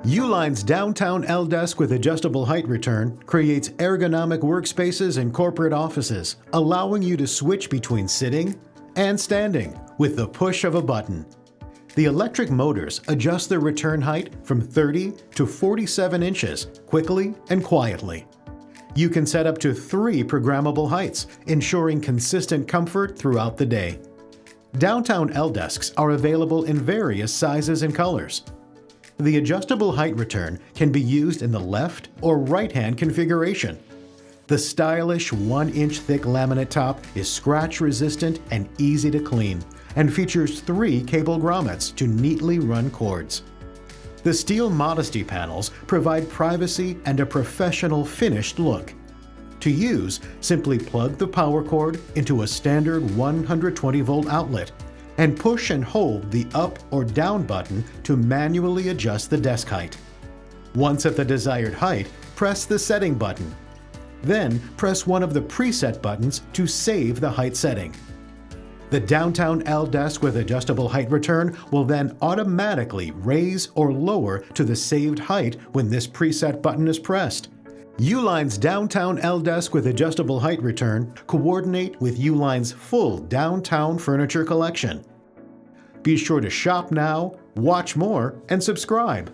Uline's downtown L-desk with adjustable height return creates ergonomic workspaces in corporate offices, allowing you to switch between sitting and standing with the push of a button. The electric motors adjust the return height from 30 to 47 inches quickly and quietly. You can set up to 3 programmable heights, ensuring consistent comfort throughout the day. Downtown L-desks are available in various sizes and colors. The adjustable height return can be used in the left or right-hand configuration. The stylish 1-inch thick laminate top is scratch-resistant and easy to clean, and features 3 cable grommets to neatly run cords. The steel modesty panels provide privacy and a professional finished look. To use, simply plug the power cord into a standard 120-volt outlet and push and hold the up or down button to manually adjust the desk height. Once at the desired height, press the setting button. Then press one of the preset buttons to save the height setting. The downtown L-desk with adjustable height return will then automatically raise or lower to the saved height when this preset button is pressed. Uline's downtown L-desk with adjustable height return coordinate with Uline's full downtown furniture collection. Be sure to shop now, watch more, and subscribe.